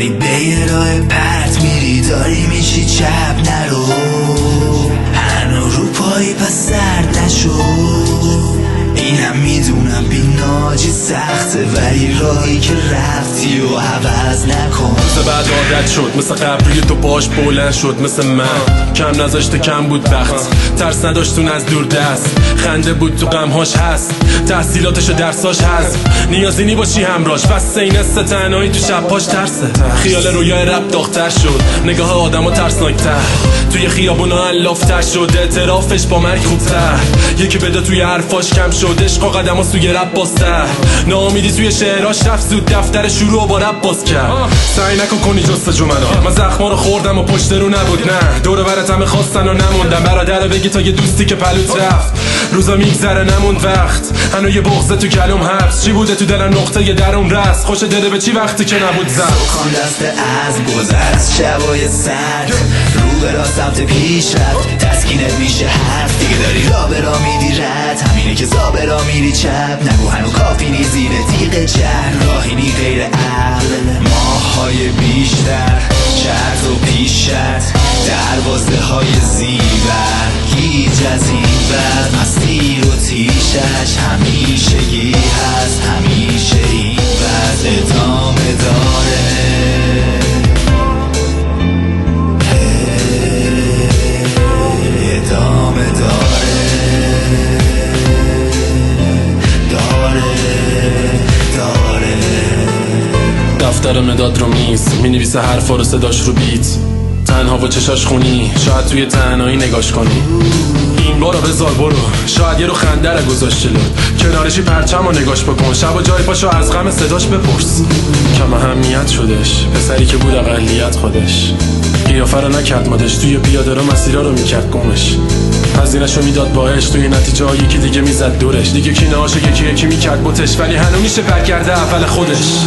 ولی به یه راه پرت میری داری میشی چپ نرو هنو رو پایی پس سرد نشو اینم میدونم بیناجی سخته ولی راهی که رفتی و عوض نکن روز بعد عادت شد مثل قبری تو باش بلند شد مثل من کم نذاشته کم بود وقت ترس نداشتون از دور دست خنده بود تو غمهاش هست تحصیلاتش و درساش هست نیازی نی باشی همراش بس این است تنهایی تو شبهاش ترسه خیال رویای رب داغ‌تر شد نگاه آدمو ترسناکتر توی خیابونا الافتر شد اعترافش با مرگ خوبتر یکی بده توی حرفاش کم شد عشق و قدم ها سوی رب بازتر ناامیدی توی شعراش رفت زود دفتر شروع با رب باز کرد سعی نکن کنی جستجو من زخما رو خوردم و پشت رو نبود نه دور برت همه خواستن و نموندم برادر بگی تا یه دوستی که پلوت رفت روزا میگذره نموند وقت هنو یه بغضه تو کلم حبس چی بوده تو دلم نقطه یه درون رست خوش داره به چی وقتی که نبود زد سکان دست از گذر از شبای سرد رو برا سمت پیش رفت تسکینت میشه حرف دیگه داری را برا میدی رد همینه که زا برا میری چپ نگو هنو کافی نی زیر تیغ جهر راهی نی غیر عقل ماهای بیشتر شرط و پیشت دروازه های زیبر گیج از این بر مسیر و تیشش همیشگی هست همیشه این وضع ادامه داره ادامه داره دفتر مداد رو میز مینویسه حرفا رو صداش رو بیت تنها و چشاش خونی شاید توی تنهایی نگاش کنی این بارو بذار برو شاید یه رو خنده رو گذاشت جلو کنارشی پرچم و نگاش بکن شب و جای پاشو از غم صداش بپرس کم اهمیت شدش پسری که بود اقلیت خودش قیافه رو نکرد مادش توی پیاده رو مسیرها رو میکرد گمش هزینه‌شو میداد باهش توی نتیجه ها یکی دیگه میزد دورش دیگه کینه هاشو یکی یکی میکرد بوتش ولی هنو میشه برگرده اول خودش